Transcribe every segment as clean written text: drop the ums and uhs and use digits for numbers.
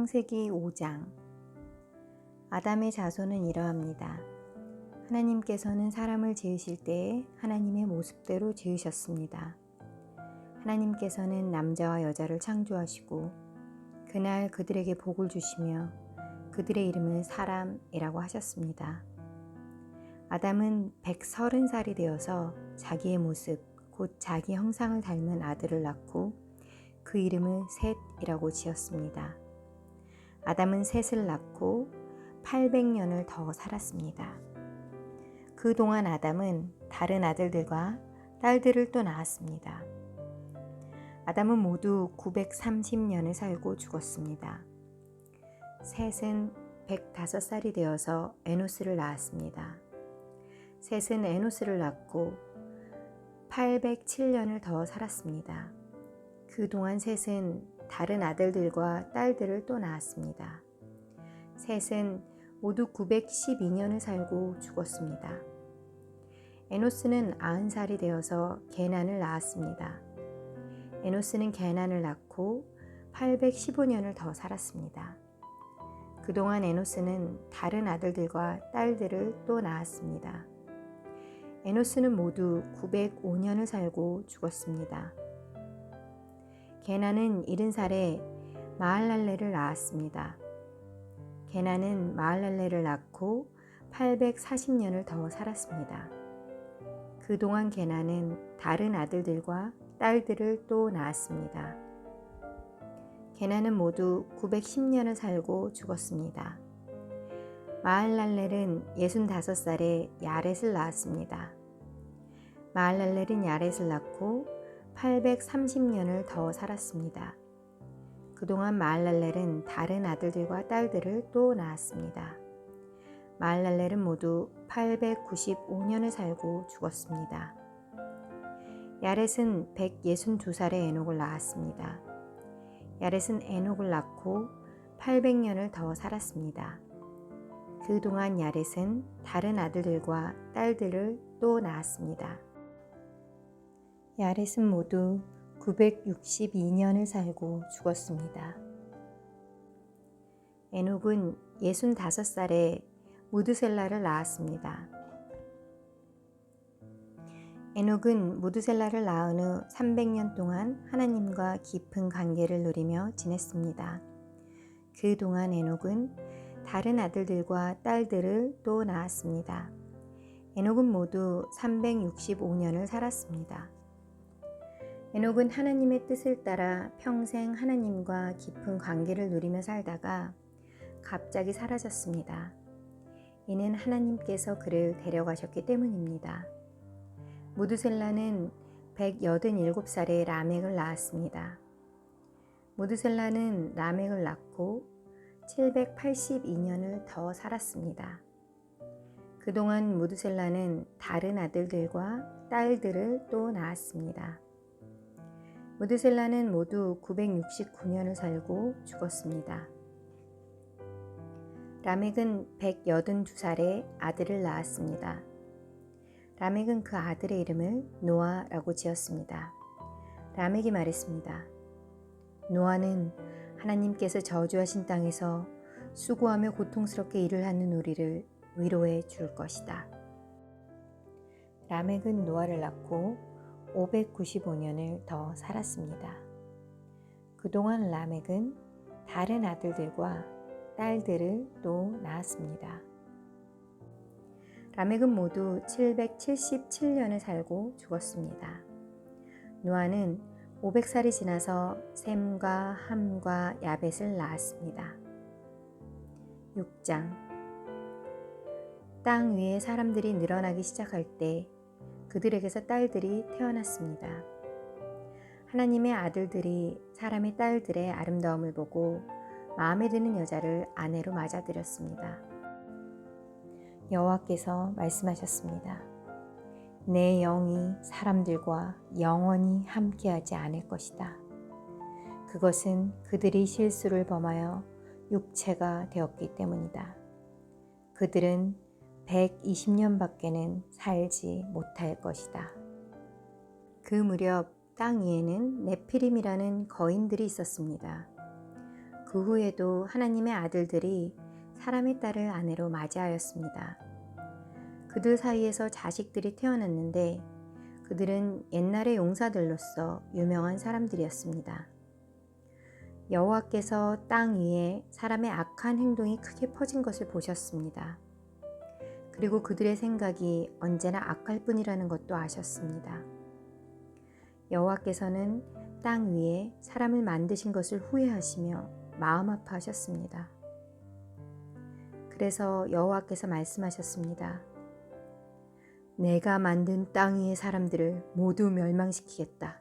창세기 5장. 아담의 자손은 이러합니다. 하나님께서는 사람을 지으실 때에 하나님의 모습대로 지으셨습니다. 하나님께서는 남자와 여자를 창조하시고 그날 그들에게 복을 주시며 그들의 이름을 사람이라고 하셨습니다. 아담은 130살이 되어서 자기의 모습, 곧 자기 형상을 닮은 아들을 낳고 그 이름을 셋이라고 지었습니다. 아담은 셋을 낳고 800년을 더 살았습니다. 그동안 아담은 다른 아들들과 딸들을 또 낳았습니다. 아담은 모두 930년을 살고 죽었습니다. 셋은 105살이 되어서 에노스를 낳았습니다. 셋은 에노스를 낳고 807년을 더 살았습니다. 그동안 셋은 다른 아들들과 딸들을 또 낳았습니다. 셋은 모두 912년을 살고 죽었습니다. 에노스는 90살이 되어서 게난을 낳았습니다. 에노스는 게난을 낳고 815년을 더 살았습니다. 그동안 에노스는 다른 아들들과 딸들을 또 낳았습니다. 에노스는 모두 905년을 살고 죽었습니다. 게난은 70살에 마할랄레를 낳았습니다. 게난은 마할랄레를 낳고 840년을 더 살았습니다. 그동안 게난은 다른 아들들과 딸들을 또 낳았습니다. 게난은 모두 910년을 살고 죽었습니다. 마할랄렐은 65살에 야렛을 낳았습니다. 마할랄렐은 야렛을 낳고 830년을 더 살았습니다. 그동안 마할랄렐은 다른 아들들과 딸들을 또 낳았습니다. 마할랄렐은 모두 895년을 살고 죽었습니다. 야렛은 162살에 에녹을 낳았습니다. 야렛은 에녹을 낳고 800년을 더 살았습니다. 그동안 야렛은 다른 아들들과 딸들을 또 낳았습니다. 야렛은 모두 962년을 살고 죽었습니다. 에녹은 65살에 무드셀라를 낳았습니다. 에녹은 무드셀라를 낳은 후 300년 동안 하나님과 깊은 관계를 누리며 지냈습니다. 그동안 에녹은 다른 아들들과 딸들을 또 낳았습니다. 에녹은 모두 365년을 살았습니다. 에녹은 하나님의 뜻을 따라 평생 하나님과 깊은 관계를 누리며 살다가 갑자기 사라졌습니다. 이는 하나님께서 그를 데려가셨기 때문입니다. 무드셀라는 187살에 라멕을 낳았습니다. 무드셀라는 라멕을 낳고 782년을 더 살았습니다. 그동안 무드셀라는 다른 아들들과 딸들을 또 낳았습니다. 무드셀라는 모두 969년을 살고 죽었습니다. 라멕은 182살에 아들을 낳았습니다. 라멕은 그 아들의 이름을 노아라고 지었습니다. 라멕이 말했습니다. 노아는 하나님께서 저주하신 땅에서 수고하며 고통스럽게 일을 하는 우리를 위로해 줄 것이다. 라멕은 노아를 낳고 595년을 더 살았습니다. 그동안 라멕은 다른 아들들과 딸들을 또 낳았습니다. 라멕은 모두 777년을 살고 죽었습니다. 노아는 500살이 지나서 셈과 함과 야벳을 낳았습니다. 6장. 땅 위에 사람들이 늘어나기 시작할 때 그들에게서 딸들이 태어났습니다. 하나님의 아들들이 사람의 딸들의 아름다움을 보고 마음에 드는 여자를 아내로 맞아들였습니다. 여호와께서 말씀하셨습니다. 내 영이 사람들과 영원히 함께하지 않을 것이다. 그것은 그들이 실수를 범하여 육체가 되었기 때문이다. 그들은 120년밖에는 살지 못할 것이다. 그 무렵 땅 위에는 네피림이라는 거인들이 있었습니다. 그 그 후에도 하나님의 아들들이 사람의 딸을 아내로 맞이하였습니다. 그들 사이에서 자식들이 태어났는데 그들은 옛날의 용사들로서 유명한 사람들이었습니다. 여호와께서 땅 위에 사람의 악한 행동이 크게 퍼진 것을 보셨습니다. 그리고 그들의 생각이 언제나 악할 뿐이라는 것도 아셨습니다. 여호와께서는 땅 위에 사람을 만드신 것을 후회하시며 마음 아파하셨습니다. 그래서 여호와께서 말씀하셨습니다. 내가 만든 땅 위의 사람들을 모두 멸망시키겠다.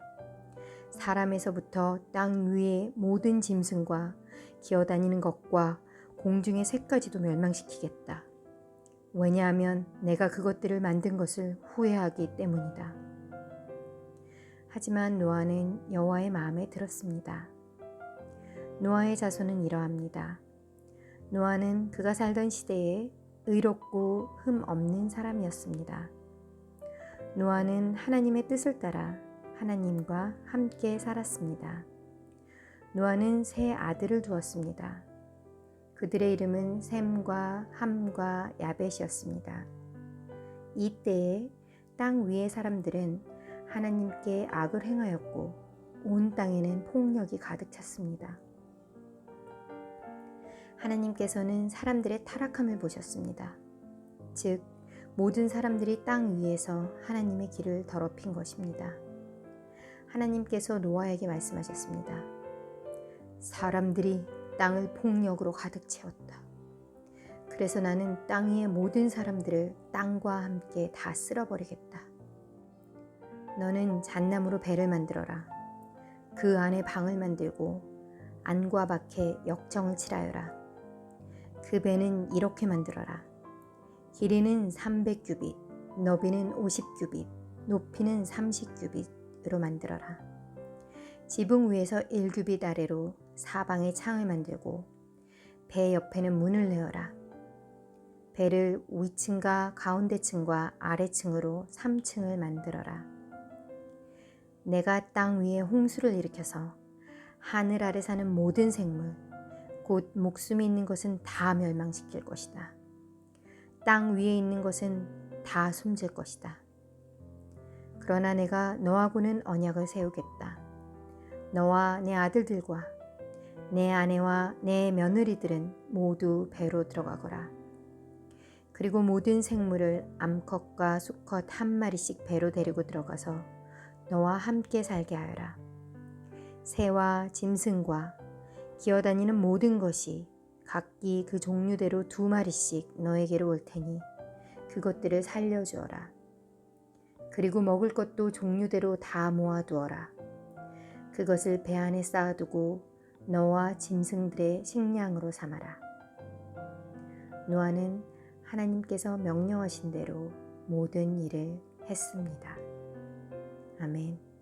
사람에서부터 땅 위의 모든 짐승과 기어다니는 것과 공중의 새까지도 멸망시키겠다. 왜냐하면 내가 그것들을 만든 것을 후회하기 때문이다. 하지만 노아는 여호와의 마음에 들었습니다. 노아의 자손은 이러합니다. 노아는 그가 살던 시대에 의롭고 흠 없는 사람이었습니다. 노아는 하나님의 뜻을 따라 하나님과 함께 살았습니다. 노아는 세 아들을 두었습니다. 그들의 이름은 셈과 함과 야벳이었습니다. 이때에 땅 위의 사람들은 하나님께 악을 행하였고 온 땅에는 폭력이 가득 찼습니다. 하나님께서는 사람들의 타락함을 보셨습니다. 즉, 모든 사람들이 땅 위에서 하나님의 길을 더럽힌 것입니다. 하나님께서 노아에게 말씀하셨습니다. 사람들이 땅을 폭력으로 가득 채웠다. 그래서 나는 땅 위의 모든 사람들을 땅과 함께 다 쓸어버리겠다. 너는 잣나무로 배를 만들어라. 그 안에 방을 만들고 안과 밖에 역청을 칠하여라. 그 배는 이렇게 만들어라. 길이는 300규빗, 너비는 50규빗, 높이는 30규빗으로 만들어라. 지붕 위에서 1규빗 아래로 사방에 창을 만들고 배 옆에는 문을 내어라. 배를 위층과 가운데층과 아래층으로 3층을 만들어라. 내가 땅 위에 홍수를 일으켜서 하늘 아래 사는 모든 생물, 곧 목숨이 있는 것은 다 멸망시킬 것이다. 땅 위에 있는 것은 다 숨질 것이다. 그러나 내가 너하고는 언약을 세우겠다. 너와 내 아들들과 내 아내와 내 며느리들은 모두 배로 들어가거라. 그리고 모든 생물을 암컷과 수컷 한 마리씩 배로 데리고 들어가서 너와 함께 살게 하여라. 새와 짐승과 기어다니는 모든 것이 각기 그 종류대로 2마리씩 너에게로 올 테니 그것들을 살려주어라. 그리고 먹을 것도 종류대로 다 모아두어라. 그것을 배 안에 쌓아두고 너와 짐승들의 식량으로 삼아라. 노아는 하나님께서 명령하신 대로 모든 일을 했습니다. 아멘.